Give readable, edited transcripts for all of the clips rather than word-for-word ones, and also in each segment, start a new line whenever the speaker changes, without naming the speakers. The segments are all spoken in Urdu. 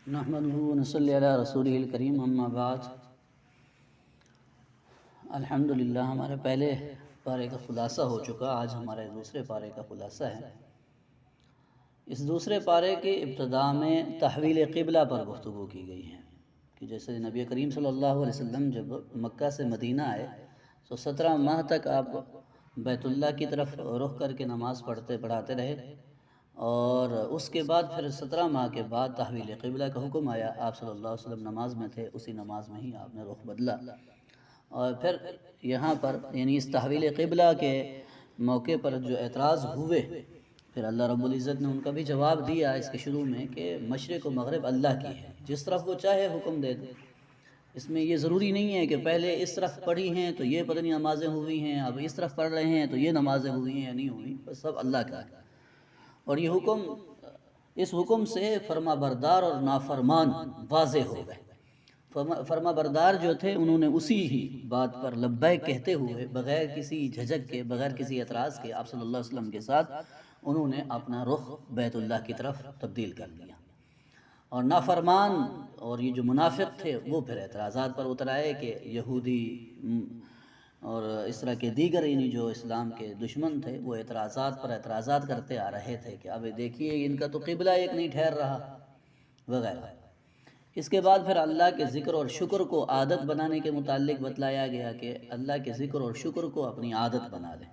نحمدہ و نصلی علی رسولہ الکریم، اما بعد۔ الحمدللہ ہمارے پہلے پارے کا خلاصہ ہو چکا، آج ہمارے دوسرے پارے کا خلاصہ ہے۔ اس دوسرے پارے کے ابتداء میں تحویل قبلہ پر گفتگو کی گئی ہے کہ جیسے نبی کریم صلی اللہ علیہ وسلم جب مکہ سے مدینہ آئے تو 17 ماہ تک آپ بیت اللہ کی طرف رخ کر کے نماز پڑھاتے رہے، اور اس کے بعد پھر 17 ماہ کے بعد تحویل قبلہ کا حکم آیا۔ آپ صلی اللہ علیہ وسلم نماز میں تھے، اسی نماز میں ہی آپ نے رخ بدلا، اور پھر یہاں پر یعنی اس تحویل قبلہ کے موقع پر جو اعتراض ہوئے، پھر اللہ رب العزت نے ان کا بھی جواب دیا اس کے شروع میں کہ مشرق و مغرب اللہ کی ہے، جس طرف وہ چاہے حکم دے دے۔ اس میں یہ ضروری نہیں ہے کہ پہلے اس طرف پڑھی ہیں تو یہ پتہ نہیں نمازیں ہوئی ہیں، اب اس طرف پڑھ رہے ہیں تو یہ نمازیں ہوئی ہیں یا نہیں ہوئی، بس سب اللہ کا ہے۔ اور یہ حکم، اس حکم سے فرما بردار اور نافرمان واضح ہو گئے۔ فرما بردار جو تھے انہوں نے اسی ہی بات پر لبیک کہتے ہوئے بغیر کسی جھجک کے، بغیر کسی اعتراض کے آپ صلی اللہ علیہ وسلم کے ساتھ انہوں نے اپنا رخ بیت اللہ کی طرف تبدیل کر لیا، اور نافرمان اور یہ جو منافق تھے وہ پھر اعتراضات پر اتر آئے کہ یہودی اور اس طرح کے دیگر یعنی جو اسلام کے دشمن تھے وہ اعتراضات پر اعتراضات کرتے آ رہے تھے کہ اب دیکھیے ان کا تو قبلہ ایک نہیں ٹھہر رہا وغیرہ۔ اس کے بعد پھر اللہ کے ذکر اور شکر کو عادت بنانے کے متعلق بتلایا گیا کہ اللہ کے ذکر اور شکر کو اپنی عادت بنا لیں۔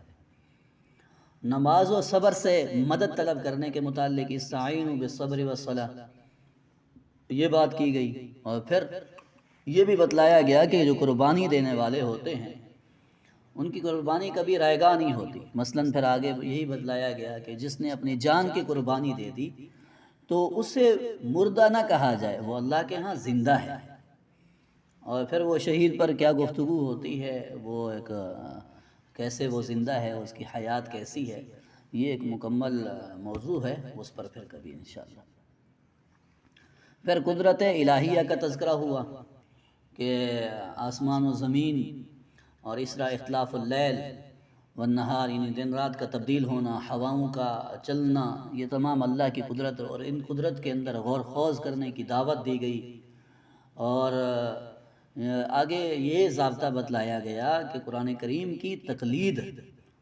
نماز و صبر سے مدد طلب کرنے کے متعلق استعینوا بالصبر والصلاۃ، یہ بات کی گئی، اور پھر یہ بھی بتلایا گیا کہ جو قربانی دینے والے ہوتے ہیں ان کی قربانی کبھی رائے گاہ نہیں ہوتی۔ مثلاً پھر آگے یہی بتلایا گیا کہ جس نے اپنی جان کی قربانی دے دی تو اسے مردہ نہ کہا جائے، وہ اللہ کے ہاں زندہ ہے۔ اور پھر وہ شہید پر کیا گفتگو ہوتی ہے، وہ ایک کیسے وہ زندہ ہے، اس کی حیات کیسی ہے، یہ ایک مکمل موضوع ہے، اس پر پھر کبھی انشاءاللہ۔ پھر قدرت الہیہ کا تذکرہ ہوا کہ آسمان و زمین اور اس طرح اختلاف اللیل والنہار یعنی دن رات کا تبدیل ہونا، ہواؤں کا چلنا، یہ تمام اللہ کی قدرت، اور ان قدرت کے اندر غور خوض کرنے کی دعوت دی گئی۔ اور آگے یہ ضابطہ بتلایا گیا کہ قرآن کریم کی تقلید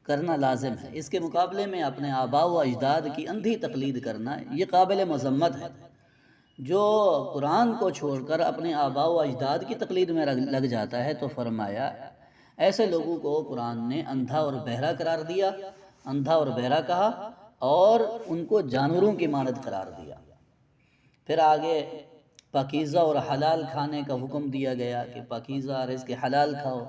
کرنا لازم ہے، اس کے مقابلے میں اپنے آباء و اجداد کی اندھی تقلید کرنا یہ قابل مذمت ہے۔ جو قرآن کو چھوڑ کر اپنے آباء و اجداد کی تقلید میں لگ جاتا ہے تو فرمایا ایسے لوگوں کو قرآن نے اندھا اور بہرا قرار دیا، اندھا اور بہرا کہا، اور ان کو جانوروں کی مانند قرار دیا۔ پھر آگے پاکیزہ اور حلال کھانے کا حکم دیا گیا کہ پاکیزہ رزق حلال کھاؤ،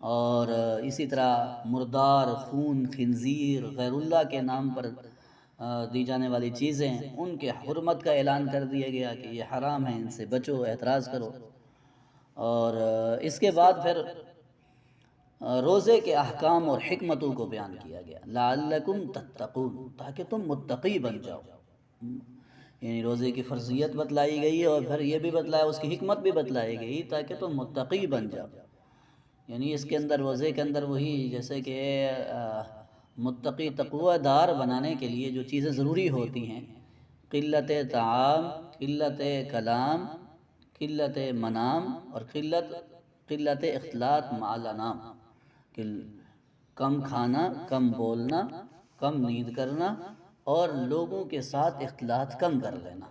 اور اسی طرح مردار، خون، خنزیر، غیر اللہ کے نام پر دی جانے والی چیزیں ان کے حرمت کا اعلان کر دیا گیا کہ یہ حرام ہے، ان سے بچو، اعتراض کرو۔ اور اس کے بعد پھر روزے کے احکام اور حکمتوں کو بیان کیا گیا، لعلکم تتقون، تاکہ تم متقی بن جاؤ، یعنی روزے کی فرضیت بتلائی گئی، اور پھر یہ بھی بتلایا، اس کی حکمت بھی بتلائی گئی تاکہ تم متقی بن جاؤ۔ یعنی اس کے اندر، روزے کے اندر وہی جیسے کہ متقی تقوی دار بنانے کے لیے جو چیزیں ضروری ہوتی ہیں، قلت طعام، قلت کلام، قلت منام، اور قلت اختلاط مع الانام، کہ کم کھانا، کم بولنا، کم نیند کرنا، اور لوگوں کے ساتھ اختلاط کم کر لینا،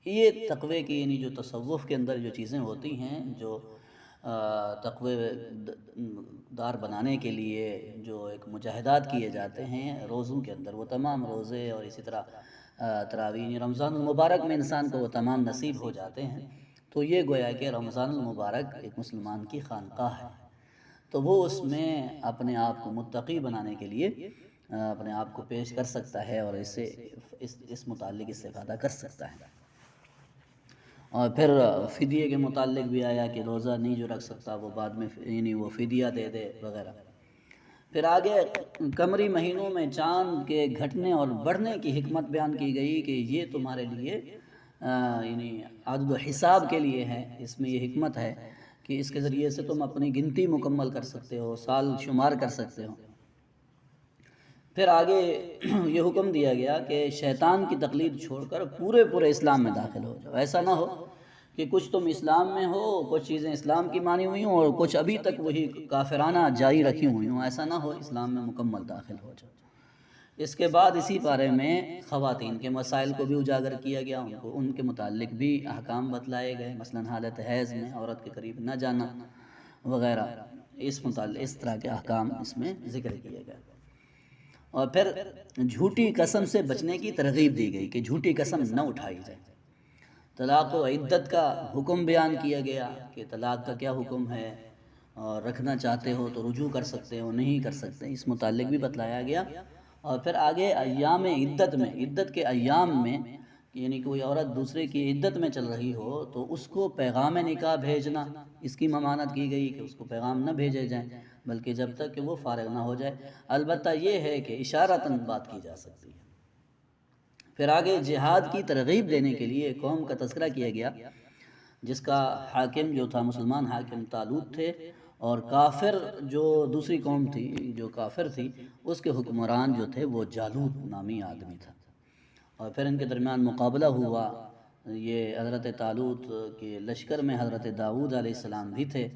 یہ تقوی کی یعنی جو تصوف کے اندر جو چیزیں ہوتی ہیں، جو تقوی دار بنانے کے لیے جو ایک مجاہدات کیے جاتے ہیں روزوں کے اندر، وہ تمام روزے اور اسی طرح تراویح رمضان المبارک میں انسان کو وہ تمام نصیب ہو جاتے ہیں۔ تو یہ گویا کہ رمضان المبارک ایک مسلمان کی خانقاہ ہے، تو وہ اس میں اپنے آپ کو متقی بنانے کے لیے اپنے آپ کو پیش کر سکتا ہے، اور اس متعلق استفادہ کر سکتا ہے۔ اور پھر فدیے کے متعلق بھی آیا کہ روزہ نہیں جو رکھ سکتا وہ بعد میں یعنی وہ فدیہ دے دے وغیرہ۔ پھر آگے قمری مہینوں میں چاند کے گھٹنے اور بڑھنے کی حکمت بیان کی گئی کہ یہ تمہارے لیے یعنی عدد و حساب کے لیے ہے، اس میں یہ حکمت ہے کہ اس کے ذریعے سے تم اپنی گنتی مکمل کر سکتے ہو، سال شمار کر سکتے ہو۔ پھر آگے یہ حکم دیا گیا کہ شیطان کی تقلید چھوڑ کر پورے اسلام میں داخل ہو جاؤ. ایسا نہ ہو کہ کچھ تم اسلام میں ہو، کچھ چیزیں اسلام کی مانی ہوئی ہوں اور کچھ ابھی تک وہی کافرانہ جاری رکھی ہوئی ہوں. ایسا نہ ہو، اسلام میں مکمل داخل ہو جاؤ. اس کے بعد اسی بارے میں خواتین کے مسائل کو بھی اجاگر کیا گیا، ان کے متعلق بھی احکام بتلائے گئے، مثلا حالت حیض میں عورت کے قریب نہ جانا وغیرہ، اس طرح کے احکام اس میں ذکر کیے گئے. اور پھر جھوٹی قسم سے بچنے کی ترغیب دی گئی کہ جھوٹی قسم نہ اٹھائی جائے. طلاق و عدت کا حکم بیان کیا گیا کہ طلاق کا کیا حکم ہے، اور رکھنا چاہتے ہو تو رجوع کر سکتے ہو، نہیں کر سکتے، اس متعلق بھی بتلایا گیا. اور پھر آگے ایام عدت کے ایام میں، یعنی کوئی عورت دوسرے کی عدت میں چل رہی ہو تو اس کو پیغام نکاح بھیجنا، اس کی ممانعت کی گئی کہ اس کو پیغام نہ بھیجے جائیں بلکہ جب تک کہ وہ فارغ نہ ہو جائے. البتہ یہ ہے کہ اشارتاً بات کی جا سکتی ہے. پھر آگے جہاد کی ترغیب دینے کے لیے قوم کا تذکرہ کیا گیا جس کا حاکم جو تھا، مسلمان حاکم طالوت تھے، اور کافر جو دوسری قوم تھی جو کافر تھی، اس کے حکمران جو تھے وہ جالوت نامی آدمی تھا. اور پھر ان کے درمیان مقابلہ ہوا. یہ حضرت طالوت کے لشکر میں حضرت داؤد علیہ السلام بھی تھے.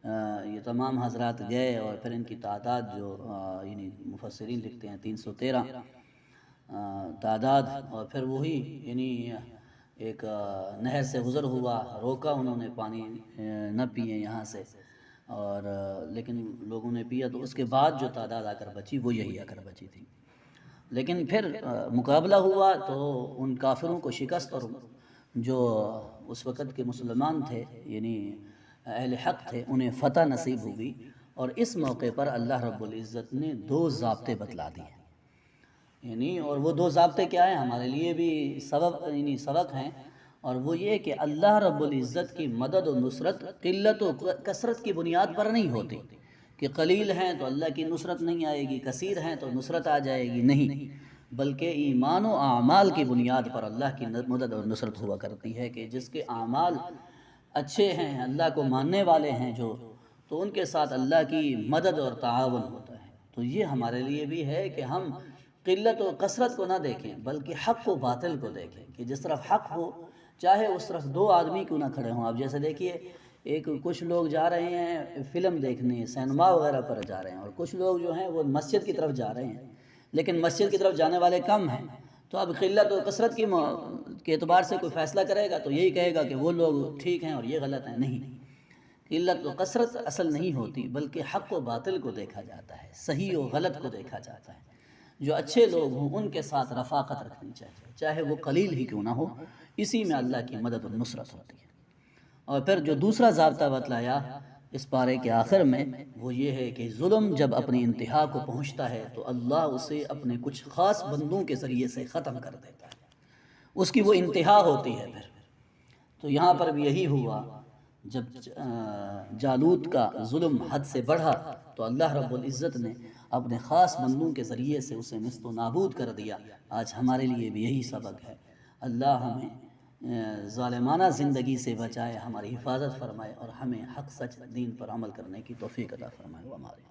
یہ تمام حضرات گئے اور پھر ان کی تعداد جو یعنی مفسرین لکھتے ہیں 313 تعداد. اور پھر وہی یعنی ایک نہر سے گزر ہوا، روکا انہوں نے پانی نہ پیے یہاں سے، اور لیکن لوگوں نے پیا، تو اس کے بعد جو تعداد آ کر بچی وہ یہی آ کر بچی تھی. لیکن پھر مقابلہ ہوا تو ان کافروں کو شکست، اور جو اس وقت کے مسلمان تھے یعنی اہل حق تھے انہیں فتح نصیب ہوئی. اور اس موقع پر اللہ رب العزت نے 2 ضابطے بتلا دیے، یعنی اور وہ 2 ضابطے کیا ہیں، ہمارے لیے بھی سبق ہیں. اور وہ یہ کہ اللہ رب العزت کی مدد و نصرت قلت و کثرت کی بنیاد پر نہیں ہوتی کہ قلیل ہیں تو اللہ کی نصرت نہیں آئے گی، کثیر ہیں تو نصرت آ جائے گی، نہیں، بلکہ ایمان و اعمال کی بنیاد پر اللہ کی مدد اور نصرت ہوا کرتی ہے کہ جس کے اعمال اچھے ہیں، اللہ کو ماننے والے ہیں جو، تو ان کے ساتھ اللہ کی مدد اور تعاون ہوتا ہے. تو یہ ہمارے لیے بھی ہے کہ ہم قلت و کثرت کو نہ دیکھیں بلکہ حق و باطل کو دیکھیں کہ جس طرف حق ہو چاہے اس طرف 2 آدمی کیوں نہ کھڑے ہوں. آپ جیسے دیکھیے کچھ لوگ جا رہے ہیں فلم دیکھنے، سینما وغیرہ پر جا رہے ہیں، اور کچھ لوگ جو ہیں وہ مسجد کی طرف جا رہے ہیں، لیکن مسجد کی طرف جانے والے کم ہیں. تو اب قلت و کثرت کے اعتبار سے کوئی فیصلہ کرے گا تو یہی کہے گا کہ وہ لوگ ٹھیک ہیں اور یہ غلط ہیں. نہیں، قلت و کثرت اصل نہیں ہوتی بلکہ حق و باطل کو دیکھا جاتا ہے، صحیح و غلط کو دیکھا جاتا ہے. جو اچھے لوگ ہوں ان کے ساتھ رفاقت رکھنی چاہیے، چاہے وہ قلیل ہی کیوں نہ ہو، اسی میں اللہ کی مدد و نصرت ہوتی ہے. اور پھر جو دوسرا ضابطہ بتلایا اس پارے کے آخر میں وہ یہ ہے کہ ظلم جب اپنی انتہا کو پہنچتا ہے تو اللہ اسے اپنے کچھ خاص بندوں کے ذریعے سے ختم کر دیتا ہے، اس کی وہ انتہا ہوتی ہے. پھر تو یہاں پر بھی یہی ہوا، جب جالوت کا ظلم حد سے بڑھا تو اللہ رب العزت نے اپنے خاص بندوں کے ذریعے سے اسے نیست و نابود کر دیا. آج ہمارے لیے بھی یہی سبق ہے. اللہ ہمیں ظالمانہ زندگی سے بچائے، ہماری حفاظت فرمائے اور ہمیں حق سچ دین پر عمل کرنے کی توفیق عطا فرمائے. ہمارے